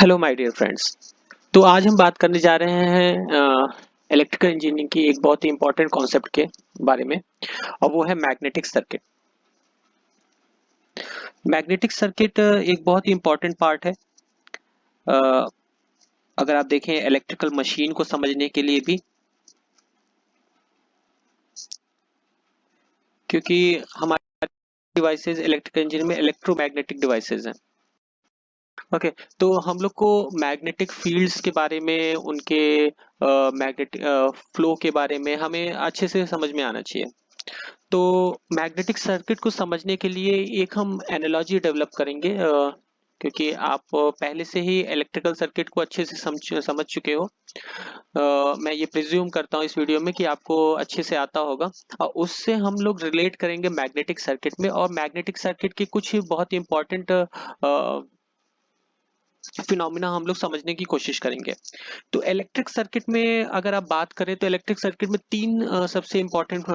Hello my dear friends. तो आज हम बात करने जा रहे हैं इलेक्ट्रिकल इंजीनियरिंग की एक बहुत ही इंपॉर्टेंट कॉन्सेप्ट के बारे में, और वो है मैग्नेटिक सर्किट। मैग्नेटिक सर्किट एक बहुत ही इंपॉर्टेंट पार्ट है। अ, अगर आप देखें इलेक्ट्रिकल मशीन को समझने के लिए भी, क्योंकि हमारे डिवाइसेस इलेक्ट्रिकल इंजीनियरिंग में इलेक्ट्रोमैग्नेटिक डिवाइसेस हैं। ओके, तो हम लोग को मैग्नेटिक फील्ड्स के बारे में, उनके मैग्नेटिक फ्लो के बारे में हमें अच्छे से समझ में आना चाहिए। तो मैग्नेटिक सर्किट को समझने के लिए एक हम एनालॉजी डेवलप करेंगे, क्योंकि आप पहले से ही इलेक्ट्रिकल सर्किट को अच्छे से समझ चुके हो। मैं ये प्रिज्यूम करता हूँ इस वीडियो में कि आपको अच्छे से आता होगा, और उससे हम लोग रिलेट करेंगे मैग्नेटिक सर्किट में, और मैग्नेटिक सर्किट के कुछ बहुत इंपॉर्टेंट फिनोमिना हम लोग समझने की कोशिश करेंगे। तो इलेक्ट्रिक सर्किट में अगर आप बात करें तो इलेक्ट्रिक सर्किट में तीन सबसे इम्पोर्टेंट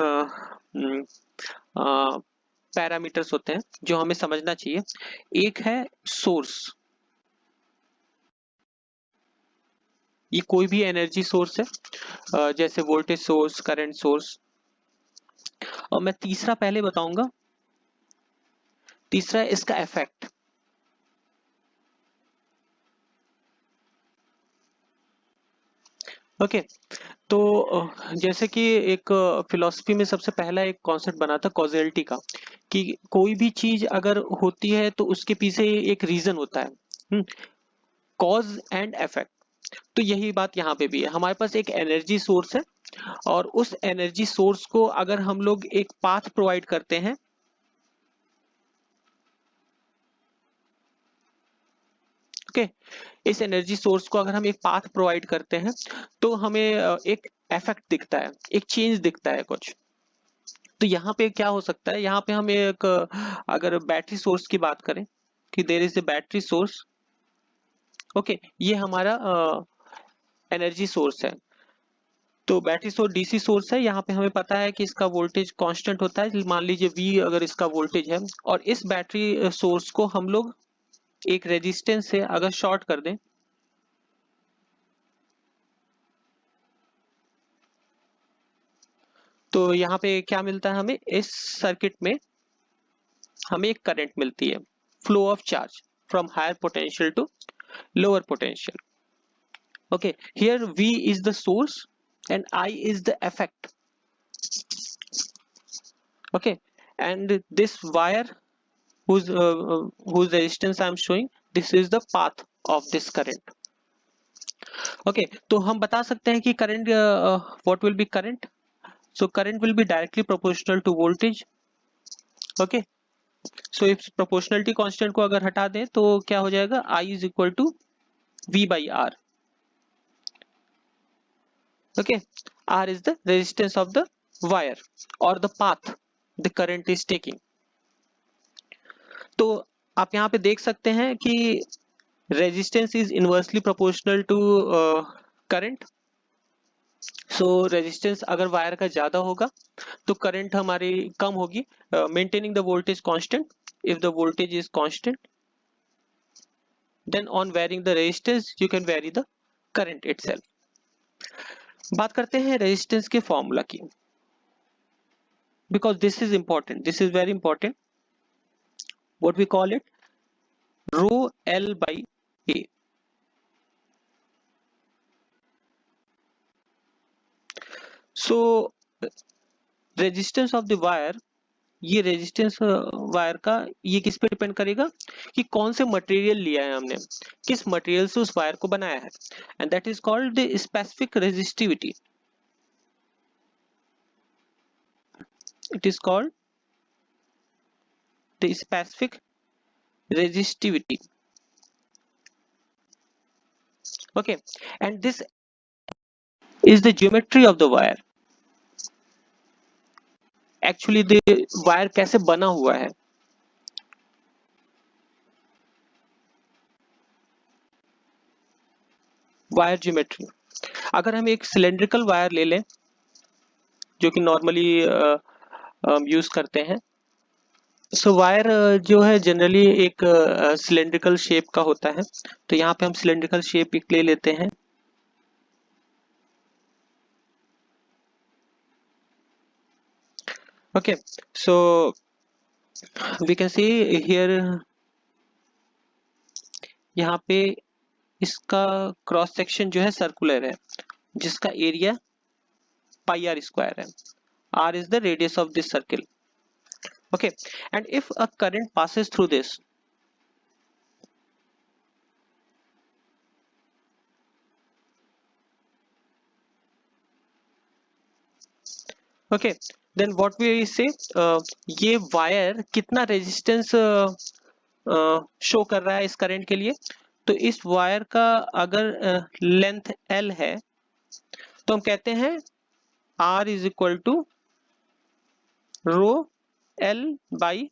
पैरामीटर्स होते हैं जो हमें समझना चाहिए। एक है सोर्स, ये कोई भी एनर्जी सोर्स है, जैसे वोल्टेज सोर्स, करंट सोर्स। और मैं तीसरा पहले बताऊंगा, तीसरा है इसका इफेक्ट। ओके, तो जैसे कि एक फिलॉसफी में सबसे पहला एक कॉन्सेप्ट बना था कॉजेलिटी का, कि कोई भी चीज अगर होती है तो उसके पीछे एक रीजन होता है, कॉज एंड इफेक्ट। तो यही बात यहाँ पे भी है। हमारे पास एक एनर्जी सोर्स है, और उस एनर्जी सोर्स को अगर हम लोग एक पाथ प्रोवाइड करते हैं, ओके, इस एनर्जी सोर्स को अगर हम एक पाथ प्रोवाइड करते हैं तो हमें एक इफेक्ट दिखता है, एक चेंज दिखता है कुछ। तो यहाँ पे क्या हो सकता है, यहाँ पे हम एक अगर बैटरी सोर्स की बात करें कि there is a battery source, okay, ये हमारा एनर्जी सोर्स है। तो बैटरी सोर्स डीसी सोर्स है, यहाँ पे हमें पता है कि इसका वोल्टेज कांस्टेंट होता है, मान लीजिए V अगर इसका वोल्टेज है, और इस बैटरी सोर्स को हम लोग एक रेजिस्टेंस से अगर शॉर्ट कर दें, तो यहाँ पे क्या मिलता है हमें, इस सर्किट में हमें एक करंट मिलती है, flow of charge from higher potential to lower potential. Okay, here V is the source and I is the effect. Okay, and this wire whose resistance I am showing, this is the path of this current. Okay, तो हम बता सकते हैं कि current, what will be current? So current will be directly proportional to voltage. Okay, so if proportionality constant को अगर हटा दें तो क्या हो जाएगा, I is equal to V by R. Okay, R is the resistance of the wire or the path the current is taking. तो आप यहाँ पे देख सकते हैं कि resistance is inversely proportional to current. So resistance अगर वायर का ज्यादा होगा तो करंट हमारी कम होगी, maintaining the voltage constant. If the voltage is constant, then on varying the resistance you can vary the current itself. बात करते हैं रेजिस्टेंस के फॉर्मूला की, because this is important, this is very important. What we call it, rho L by A. So resistance of the wire, ये resistance wire का ये किस पे डिपेंड करेगा कि कौन से मटेरियल लिया है हमने, किस मटेरियल से उस वायर को बनाया है, and that is called the specific resistivity. It is called the specific resistivity. Okay, and this is the geometry of the wire. Actually the wire कैसे बना हुआ है, वायर ज्योमेट्री। अगर हम एक सिलेंड्रिकल वायर ले लें जो कि नॉर्मली यूज करते हैं, सो वायर जो है जनरली एक सिलेंड्रिकल शेप का होता है, तो यहाँ पे हम सिलेंड्रिकल शेप एक ले लेते हैं। Okay, so we can see here, यहाँ पे इसका क्रॉस सेक्शन जो है सर्कुलर है, जिसका एरिया पाई आर स्क्वायर है। R is the radius of this circle. Okay, and if a current passes through this, okay, then what we say, ये wire कितना रेजिस्टेंस शो कर रहा है इस करंट के लिए। तो इस वायर का अगर लेंथ L है, तो हम कहते हैं R is equal to rho L by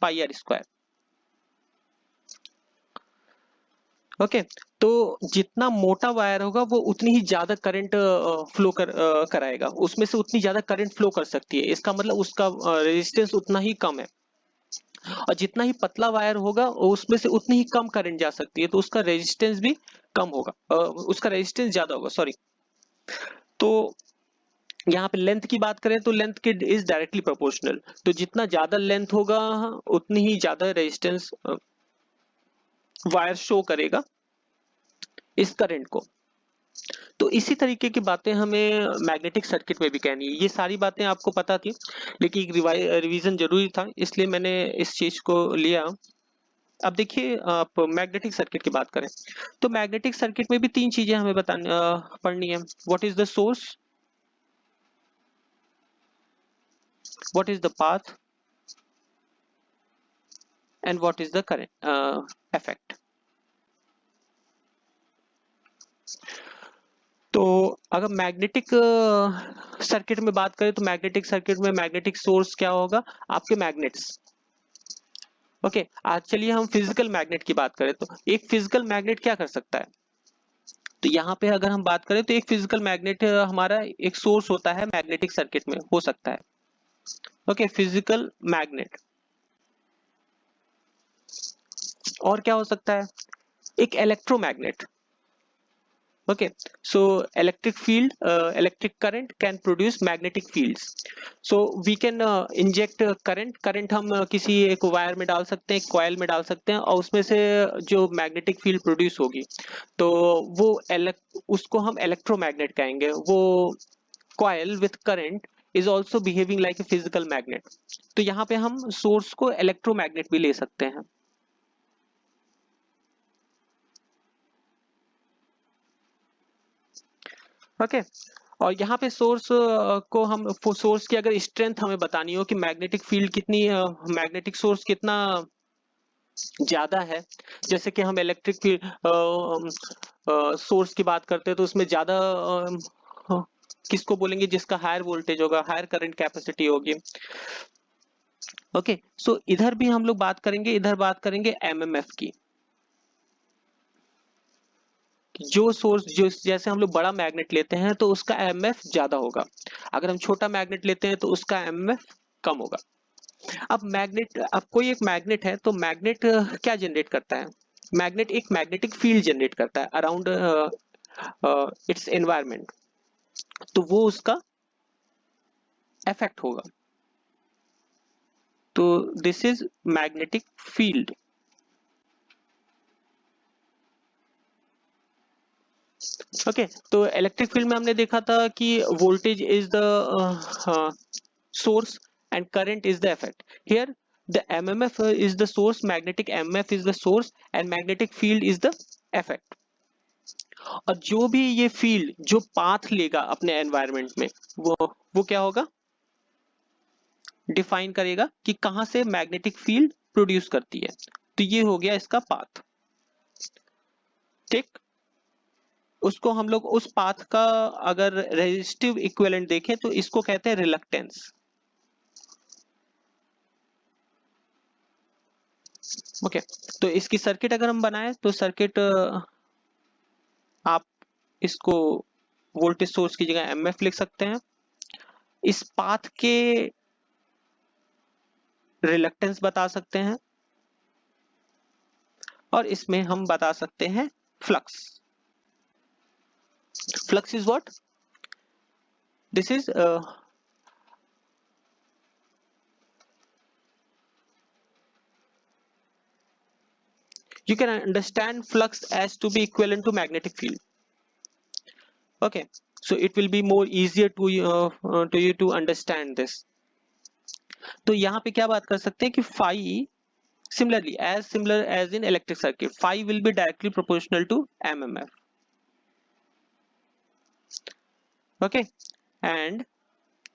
pi R square. Okay, तो जितना मोटा वायर होगा वो उतनी ही ज्यादा करंट फ्लो कराएगा, उसमें से उतनी ज्यादा करंट फ्लो कर सकती है, इसका मतलब उसका रेजिस्टेंस उतना ही कम है। और जितना ही पतला वायर होगा उसमें से उतनी ही कम करंट जा सकती है, तो उसका रेजिस्टेंस भी कम होगा, उसका रेजिस्टेंस ज्यादा होगा, सॉरी। तो यहाँ पे लेंथ की बात करें तो लेंथ के इज डायरेक्टली प्रोपोर्शनल, तो जितना ज्यादा लेंथ होगा उतनी ही ज्यादा रेजिस्टेंस वायर शो करेगा इस करंट को। तो इसी तरीके की बातें हमें मैग्नेटिक सर्किट में भी कहनी है। ये सारी बातें आपको पता थी, लेकिन एक रिवीजन जरूरी था, इसलिए मैंने इस चीज को लिया। अब देखिए, आप मैग्नेटिक सर्किट की बात करें तो मैग्नेटिक सर्किट में भी तीन चीजें हमें बतानी पढ़नी है। What is the source, what is the path, and what is the current effect. तो अगर मैग्नेटिक सर्किट में बात करें तो मैग्नेटिक सर्किट में मैग्नेटिक सोर्स क्या होगा, आपके मैग्नेट्स। ओके, आज चलिए हम फिजिकल मैग्नेट की बात करें तो एक फिजिकल मैग्नेट क्या कर सकता है। तो यहाँ पे अगर हम बात करें तो एक फिजिकल मैग्नेट हमारा एक सोर्स होता है मैग्नेटिक सर्किट में, हो सकता है। Okay, physical magnet. और क्या हो सकता है, एक electromagnet. okay, so electric field, electric current can produce magnetic fields, so we can inject current हम किसी एक वायर में डाल सकते हैं, एक कॉइल में डाल सकते हैं, और उसमें से जो मैग्नेटिक फील्ड प्रोड्यूस होगी तो वो उसको हम इलेक्ट्रोमैग्नेट कहेंगे। वो coil with current is also behaving like a physical magnet. तो यहाँ पे हम सोर्स को इलेक्ट्रोमैग्नेट भी ले सकते हैं। ओके, और यहाँ पे सोर्स को हम सोर्स की अगर स्ट्रेंथ हमें बतानी हो कि मैग्नेटिक फील्ड कितनी, मैग्नेटिक सोर्स कितना ज्यादा है, जैसे कि हम इलेक्ट्रिक सोर्स की बात करते हैं तो उसमें ज्यादा किसको बोलेंगे, जिसका हायर वोल्टेज होगा, हायर करंट कैपेसिटी होगी। ओके, सो इधर भी हम लोग बात करेंगे, इधर बात करेंगे एमएमएफ की। जो सोर्स, जो जैसे हम लोग बड़ा मैग्नेट लेते हैं तो उसका एमएफ ज्यादा होगा, अगर हम छोटा मैग्नेट लेते हैं तो उसका एमएफ कम होगा। अब मैग्नेट, अब कोई एक मैग्नेट है तो मैग्नेट क्या जनरेट करता है, मैग्नेट एक मैग्नेटिक फील्ड जनरेट करता है अराउंड इट्स एनवायरनमेंट, तो वो उसका इफेक्ट होगा। तो this is magnetic field. Okay, तो इलेक्ट्रिक फील्ड में हमने देखा था कि voltage is the source and current is the effect. Here the mmf is the source, magnetic mmf is the source, and magnetic field is the effect. और जो भी ये फील्ड जो पाथ लेगा अपने एनवायरनमेंट में, वो क्या होगा, डिफाइन करेगा कि कहां से मैग्नेटिक फील्ड प्रोड्यूस करती है। तो ये हो गया इसका पाथ। ठीक, उसको हम लोग उस पाथ का अगर रेजिस्टिव इक्विवेलेंट देखें तो इसको कहते हैं रिलक्टेंस। ओके, तो इसकी सर्किट अगर हम बनाए तो सर्किट आप इसको वोल्टेज सोर्स की जगह एमएफ लिख सकते हैं। इस पाथ के रिलक्टेंस बता सकते हैं, और इसमें हम बता सकते हैं flux. Flux is what? This is you can understand flux as to be equivalent to magnetic field. Okay, so it will be more easier to you to understand this. तो यहाँ पे क्या बात कर सकते हैं कि phi similar as in electric circuit, phi will be directly proportional to mmf. Okay, and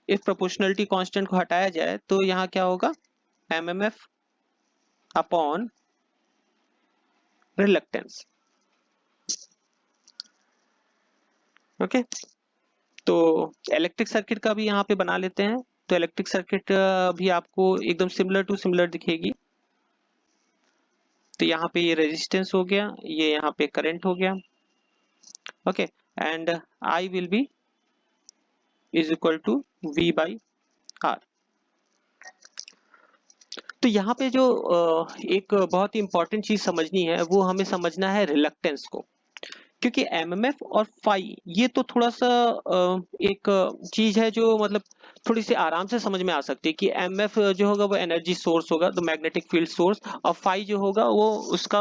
if proportionality constant को हटाया जाए तो यहाँ क्या होगा? mmf upon reluctance. Okay, तो इलेक्ट्रिक सर्किट का भी यहाँ पे बना लेते हैं. तो इलेक्ट्रिक सर्किट भी आपको एकदम सिमिलर टू सिमिलर दिखेगी. तो यहाँ पे ये रेजिस्टेंस हो गया, ये यहाँ पे करंट हो गया. Okay, and I will be is equal to V by R. तो यहाँ पे जो एक बहुत ही इंपॉर्टेंट चीज समझनी है वो हमें समझना है रिलक्टेंस को, क्योंकि एमएमएफ और फाई ये तो थोड़ा सा एक चीज है जो मतलब थोड़ी सी आराम से समझ में आ सकती है कि एमएफ जो होगा वो एनर्जी सोर्स होगा, तो मैग्नेटिक फील्ड सोर्स, और फाई जो होगा वो उसका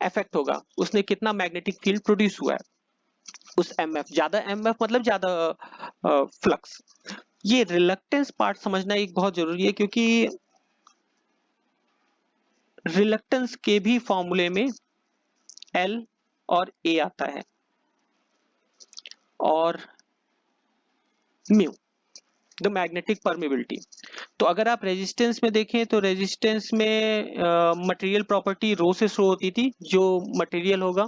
इफेक्ट होगा, उसने कितना मैग्नेटिक फील्ड प्रोड्यूस हुआ है उस एमएफ. ज्यादा एमएफ मतलब ज्यादा फ्लक्स. ये रिलक्टेंस पार्ट समझना एक बहुत जरूरी है, क्योंकि रिलक्टेंस के भी फॉर्मूले में एल और ए आता है और म्यू, द मैग्नेटिक परमेबिलिटी. तो अगर आप रेजिस्टेंस में देखें तो रेजिस्टेंस में मटेरियल प्रॉपर्टी रो से शो होती थी, जो मटेरियल होगा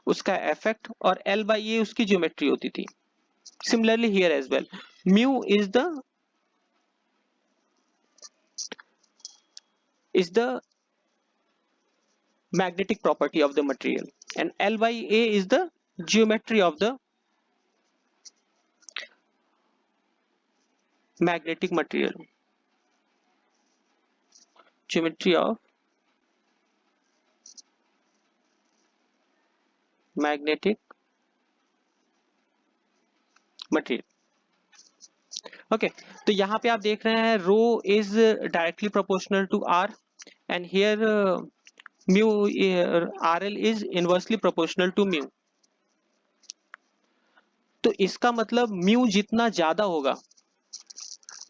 उसका इफेक्ट, और एल बाई ए उसकी ज्योमेट्री होती थी. Similarly here as well, mu is the magnetic property of the material and L by A is the geometry of the magnetic material, geometry of magnetic material. Okay, तो यहाँ पे आप देख रहे हैं rho is directly proportional to R and here mu R L is inversely proportional to mu. तो इसका मतलब म्यू जितना ज्यादा होगा,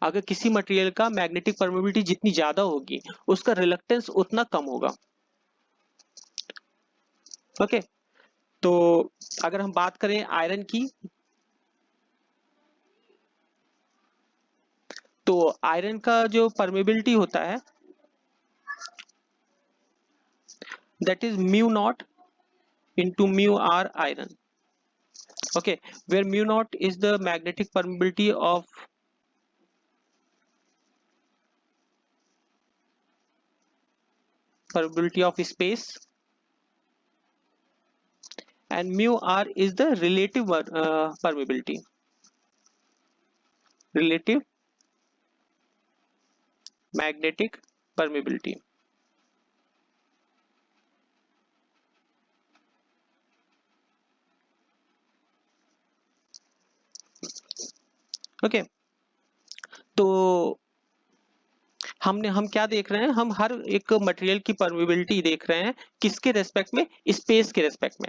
अगर किसी मटेरियल का मैग्नेटिक परमेबिलिटी जितनी ज्यादा होगी उसका रिलक्टेंस उतना कम होगा. ओके, तो अगर हम बात करें आयरन की, तो आयरन का जो परमेबिलिटी होता है that is mu naught into mu r iron. Okay, where mu naught is the magnetic permeability of space, and mu r is the relative permeability, relative magnetic permeability. Okay, तो हम क्या देख रहे हैं, हम हर एक मटेरियल की परमेबिलिटी देख रहे हैं किसके रेस्पेक्ट में, स्पेस के रेस्पेक्ट में.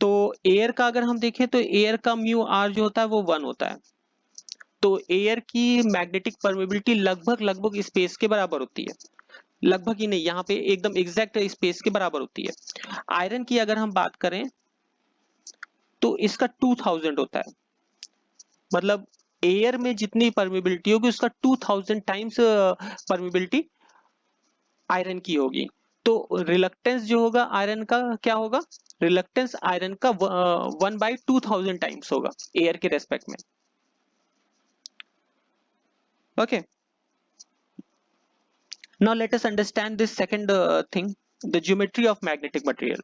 तो एयर का अगर हम देखें तो एयर का म्यू आर जो होता है वो 1 होता है. तो एयर की मैग्नेटिक परमेबिलिटी लगभग स्पेस के बराबर होती है, लगभग ही नहीं, यहाँ पे एकदम एग्जैक्ट स्पेस के बराबर होती है. आयरन की अगर हम बात करें तो इसका 2000 होता है, मतलब एयर में जितनी परमेबिलिटी होगी उसका 2000 टाइम्स परमेबिलिटी आयरन की होगी. तो रिलक्टेंस जो होगा आयरन का क्या होगा, रिलक्टेंस आयरन का 1/2000 टाइम्स होगा एयर के रेस्पेक्ट में. Okay, now let us understand this second thing, the geometry of magnetic material.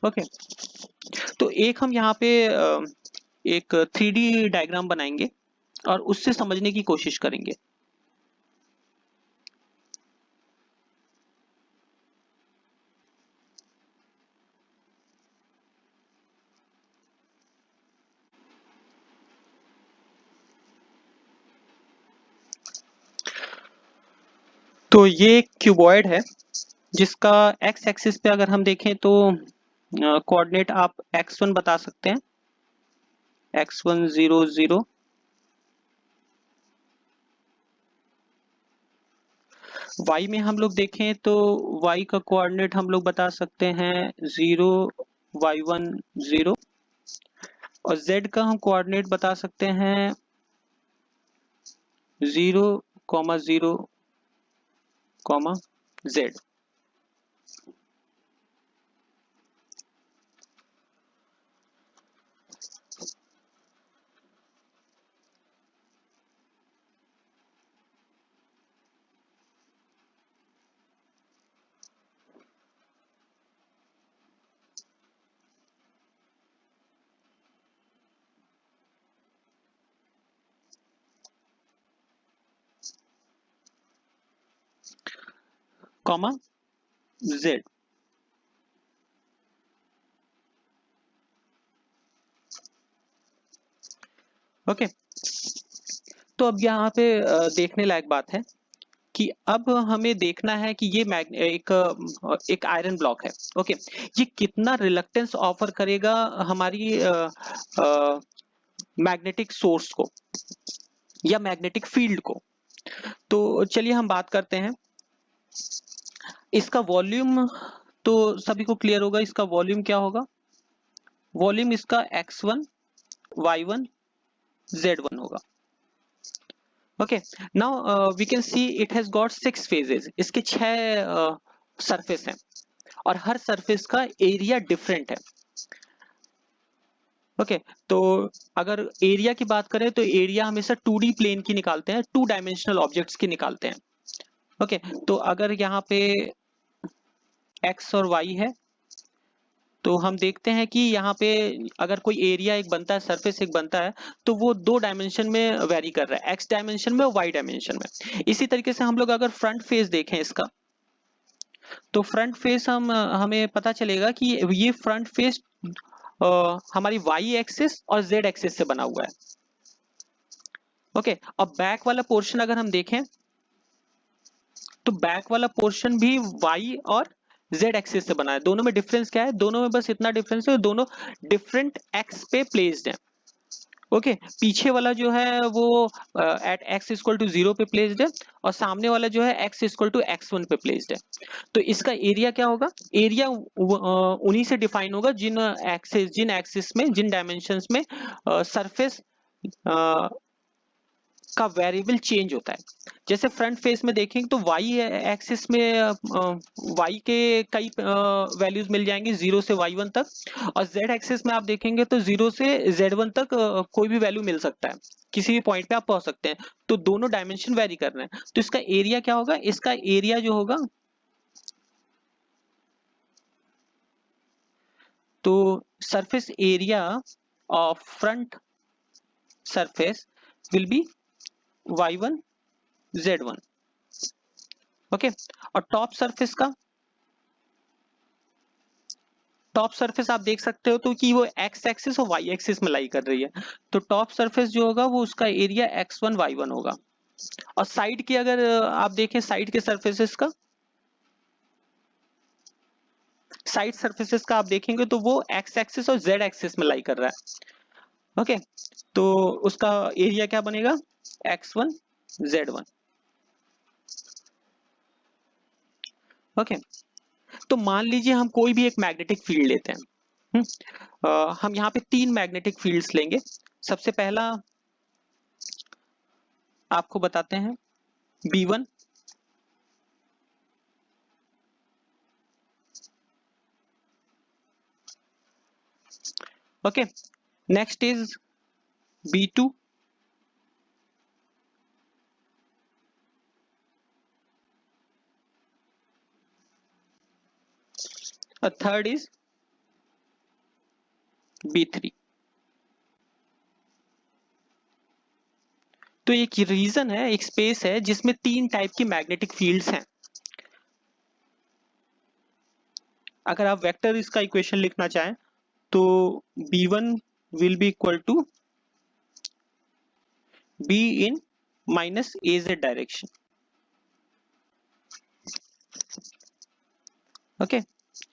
Okay, तो एक हम यहाँ पे एक 3D डायग्राम बनाएंगे और उससे समझने की कोशिश करेंगे। तो ये क्यूबॉइड है जिसका एक्स एक्सिस पे अगर हम देखें तो कोऑर्डिनेट आप x1 बता सकते हैं, x1 0 0। y में हम लोग देखें तो y का कोऑर्डिनेट हम लोग बता सकते हैं 0 y1 0। और z का हम कोऑर्डिनेट बता सकते हैं 0 0 z। Comma z। ओके, तो अब यहाँ पे देखने लायक बात है कि अब हमें देखना है कि ये एक आयरन ब्लॉक है। ओके, ये कितना रिलक्टेंस ऑफर करेगा हमारी मैग्नेटिक सोर्स को या मैग्नेटिक फील्ड को। तो चलिए हम बात करते हैं इसका वॉल्यूम। तो सभी को क्लियर होगा इसका वॉल्यूम क्या होगा। वॉल्यूम इसका x1 y1 z1 होगा। Okay, now we can see it has got 6 faces. इसके 6 सरफेस हैं और हर सरफेस का एरिया डिफरेंट है। ओके, तो अगर एरिया की बात करें तो एरिया हमेशा 2D प्लेन की निकालते हैं, 2 डायमेंशनल ऑब्जेक्ट्स की निकालते हैं। ओके, तो अगर यहाँ पे x और y है तो हम देखते हैं कि यहाँ पे अगर कोई एरिया एक बनता है, सरफेस एक बनता है, तो वो 2 डायमेंशन में वेरी कर रहा है, x डायमेंशन में और y डायमेंशन में। इसी तरीके से हम लोग अगर फ्रंट फेस देखें इसका, तो फ्रंट फेस हमें पता चलेगा कि ये फ्रंट फेस हमारी y एक्सिस और z एक्सिस से बना हुआ है। ओके, अब बैक वाला पोर्शन अगर हम देखें तो बैक वाला पोर्शन भी y और z एक्सिस से बना है। दोनों में डिफरेंस क्या है, दोनों में बस इतना डिफरेंस है, दोनों डिफरेंट x पे प्लेस्ड है। ओके, पीछे वाला जो है वो एट x इक्वल टू 0 पे प्लेस्ड है और सामने वाला जो है x इक्वल टू x1 पे प्लेस्ड है। तो इसका एरिया क्या होगा, एरिया उन्हीं से डिफाइन होगा जिन एक्सिस में, जिन डायमेंशंस में सरफेस का वेरिएबल चेंज होता है। जैसे फ्रंट फेस में देखेंगे तो y एक्सिस में y के कई वैल्यूज मिल जाएंगे 0 से y1 तक, और z एक्सिस में आप देखेंगे तो 0 से z1 तक कोई भी वैल्यू मिल सकता है, किसी भी पॉइंट पे आप पहुंच सकते हैं। तो दोनों डायमेंशन वेरी कर रहे हैं, तो इसका एरिया क्या होगा, इसका एरिया जो होगा, तो surface area of front surface will be y1 z1। Okay, और टॉप सरफेस आप देख सकते हो तो कि वो x एक्सिस और y एक्सिस में लाई कर रही है। तो टॉप सरफेस जो होगा वो उसका एरिया x1 y1 होगा। और साइड की अगर आप देखें, साइड के सरफेसेस का, साइड सरफेसेस का आप देखेंगे तो वो x एक्सिस और z एक्सिस में लाई कर रहा है। ओके, तो उसका एरिया क्या बनेगा, x1 z1। ओके, तो मान लीजिए हम कोई भी एक मैग्नेटिक फील्ड लेते हैं। हम यहाँ पे 3 मैग्नेटिक फील्ड्स लेंगे। सबसे पहला आपको बताते हैं B1, okay, next is B2, और थर्ड इज B3। तो एक रीजन है, एक स्पेस है जिसमें 3 टाइप की मैग्नेटिक फील्ड्स हैं। अगर आप वेक्टर इसका इक्वेशन लिखना चाहें तो B1 will be equal to B in minus AZ direction. Okay,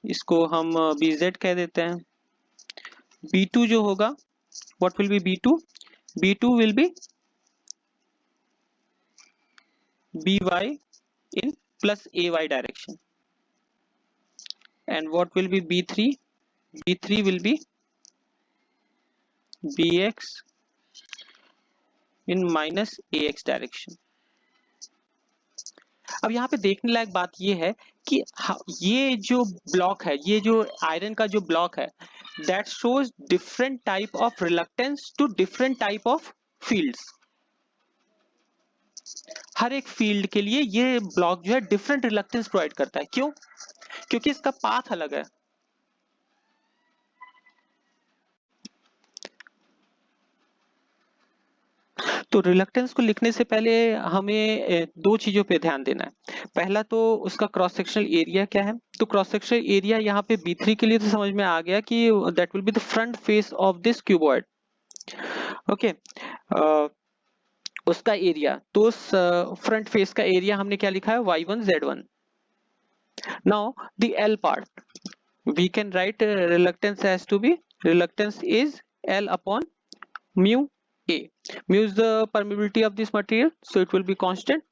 इसको हम BZ कह देते हैं। B2 जो होगा, what will be B2? B2 will be BY in plus AY direction. And what will be B3? B3 will be BX in minus AX direction. अब यहाँ पे देखने लायक बात ये है कि ये जो ब्लॉक है, ये जो आयरन का जो ब्लॉक है, that shows different type of reluctance to different type of fields. हर एक फील्ड के लिए ये ब्लॉक जो है डिफरेंट रिलक्टेंस प्रोवाइड करता है। क्यों? क्योंकि इसका पाथ अलग है। तो रिलक्टेंस को लिखने से पहले हमें दो चीजों पे ध्यान देना है। पहला तो उसका क्रॉस सेक्शनल एरिया क्या है। तो क्रॉस सेक्शनल एरिया यहाँ पे B3 के लिए तो समझ में आ गया कि that will be the front face of this cuboid. Okay, उसका एरिया, तो उस फ्रंट फेस का एरिया हमने क्या लिखा है, y1 z1। Now the L part, we can write reluctance as to be, reluctance is L upon mu A. Mu is the permeability of this material, so it will be constant.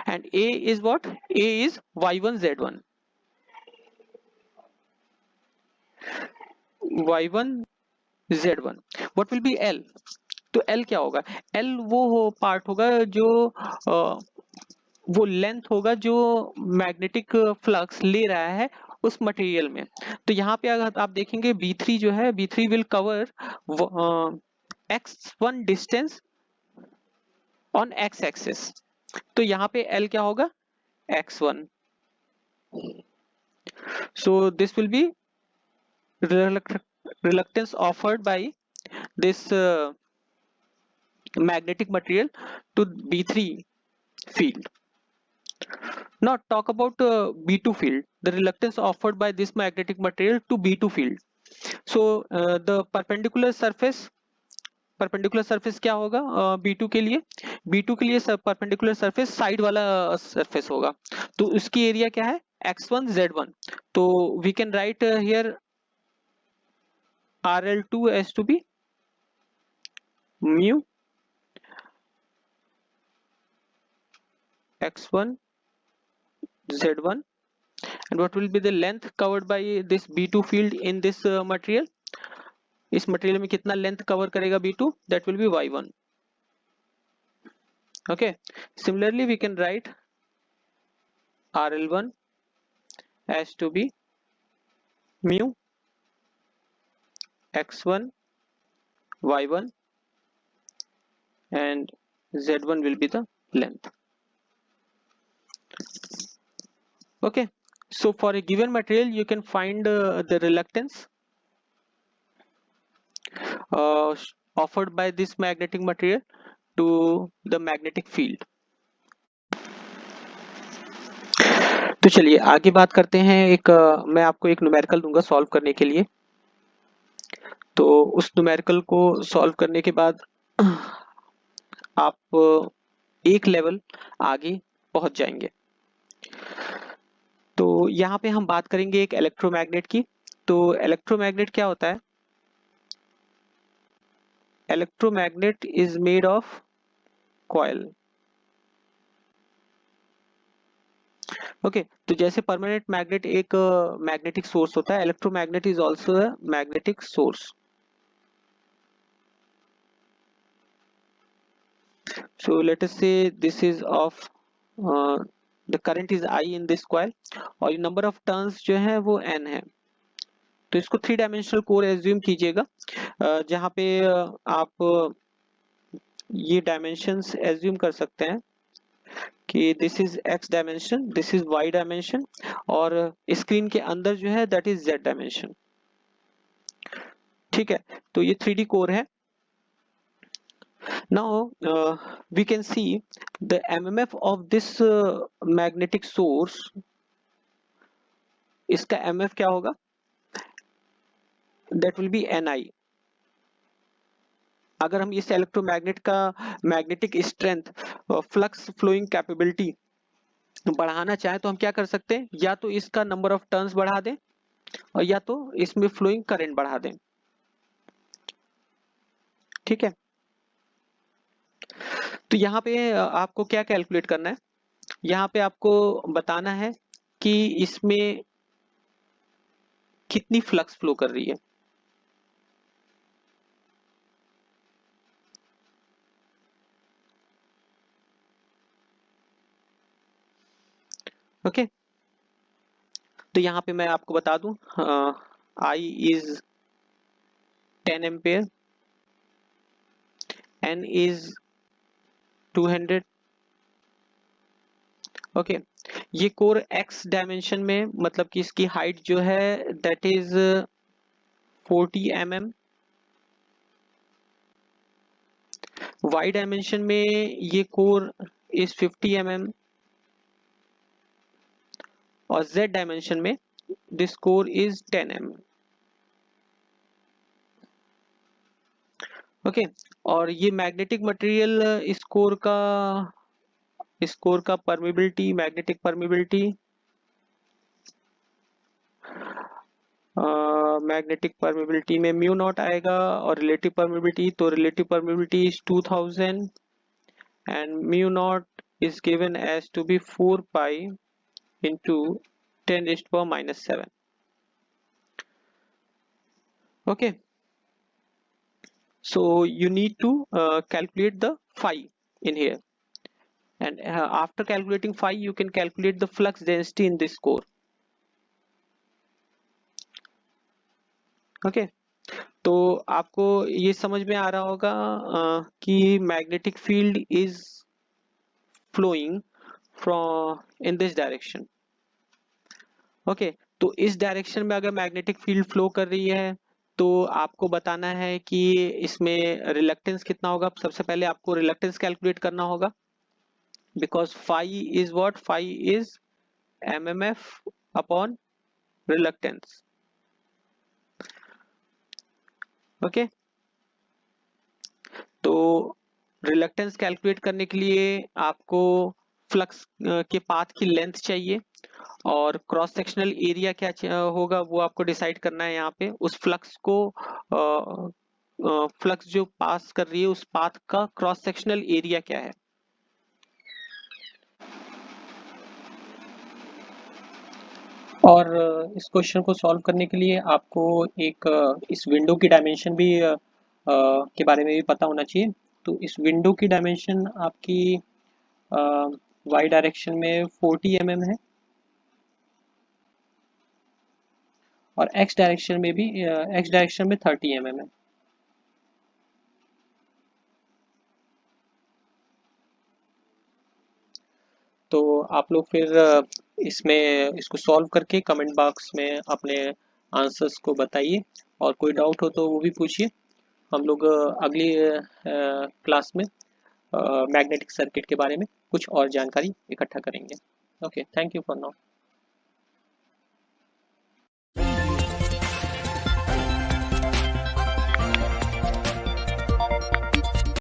And A is what? A is y1 z1. y1 z1. What will be L? तो L क्या होगा? L वो part होगा जो वो length होगा जो magnetic flux ले रहा है उस मटेरियल में। तो यहाँ पे अगर आप देखेंगे B3 जो है, B3 will cover x1 distance on x axis. तो यहाँ पे L क्या होगा, x1। so this will be reluctance offered by this magnetic material to B3 field. Now talk about B2 field, the reluctance offered by this magnetic material to B2 field. So the perpendicular surface क्या होगा B2 के लिए? B2 के लिए perpendicular surface side वाला surface होगा। तो उसकी एरिया क्या है, x1 z1। तो we can write here RL2 as to be mu x1 z1, and what will be the length covered by this B2 field in this material? इस material में कितना लेंथ कवर करेगा B2? that will be y1. okay, similarly we can write RL1 as to be mu x1 y1, and z1 will be the length. Okay, so for a given material you can find the reluctance offered by this magnetic material to the magnetic field. तो चलिए आगे बात करते हैं। एक मैं आपको एक न्यूमेरिकल दूंगा सॉल्व करने के लिए। तो उस न्यूमेरिकल को सॉल्व करने के बाद आप एक लेवल आगे पहुंच जाएंगे। तो यहाँ पे हम बात करेंगे एक इलेक्ट्रोमैग्नेट की। तो इलेक्ट्रोमैग्नेट क्या होता है? Electromagnet is made of coil. Okay, तो जैसे परमानेंट मैग्नेट एक मैग्नेटिक सोर्स होता है, electromagnet is also a magnetic source. So let us say this is of the current is I in this coil और number of turns जो है वो n है। तो इसको 3 डायमेंशनल कोर एज्यूम कीजिएगा, जहाँ पे आप ये डायमेंशंस एज्यूम कर सकते हैं कि this is x dimension, this is y dimension, और स्क्रीन के अंदर जो है दैट इज z डायमेंशन। ठीक है, तो ये 3D कोर है। Now we can see the mmf of this magnetic source. इसका mmf क्या होगा? That will be Ni. अगर हम इस इलेक्ट्रोमैग्नेट का magnetic strength, flux flowing capability बढ़ाना चाहे तो हम क्या कर सकते हैं, या तो इसका नंबर ऑफ टर्न्स बढ़ा दें और या तो इसमें फ्लोइंग करंट बढ़ा दें। ठीक है, तो यहाँ पे आपको क्या कैलकुलेट करना है, यहाँ पे आपको बताना है कि इसमें कितनी फ्लक्स फ्लो कर रही है। ओके, तो यहाँ पे मैं आपको बता दूं, I is 10 ampere, N is 200। Okay, ये कोर एक्स डायमेंशन में, मतलब कि इसकी हाइट जो है that is 40 mm, Y dimension में ये कोर इज 50 mm, और z डायमेंशन में this core is 10 mm। Okay, और ये मैग्नेटिक मटेरियल इस कोर का permeability, magnetic permeability, magnetic permeability में म्यू नॉट आएगा, और रिलेटिव परमिबिलिटी, तो relative permeability is 2000 and mu naught is given as to be 4 pi into 10 raised to power minus 7. Okay, so you need to calculate the phi in here, and after calculating phi you can calculate the flux density in this core. Okay, तो आपको ये समझ में आ रहा होगा कि magnetic field is flowing from in this direction. Okay, तो इस डायरेक्शन में अगर मैग्नेटिक फील्ड फ्लो कर रही है तो आपको बताना है कि इसमें रिलक्टेंस कितना होगा। सबसे पहले आपको रिलक्टेंस कैलकुलेट करना होगा, because phi is what, phi is MMF upon reluctance. Okay, तो रिलक्टेंस कैलकुलेट करने के लिए आपको फ्लक्स के पाथ की लेंथ चाहिए, और क्रॉस सेक्शनल एरिया क्या होगा वो आपको डिसाइड करना है। यहाँ पे उस फ्लक्स को, फ्लक्स जो पास कर रही है उस पाथ का क्रॉस सेक्शनल एरिया क्या है। और इस क्वेश्चन को सॉल्व करने के लिए आपको एक इस विंडो की डायमेंशन भी के बारे में भी पता होना चाहिए। तो इस विंडो की डायमेंशन आपकी वाई डायरेक्शन में 40 mm है, और एक्स डायरेक्शन में भी 30 mm है। तो आप लोग फिर इसमें इसको सॉल्व करके कमेंट बॉक्स में अपने आंसर्स को बताइए, और कोई डाउट हो तो वो भी पूछिए। हम लोग अगली क्लास में मैग्नेटिक सर्किट के बारे में कुछ और जानकारी इकट्ठा करेंगे। Okay, thank you for now.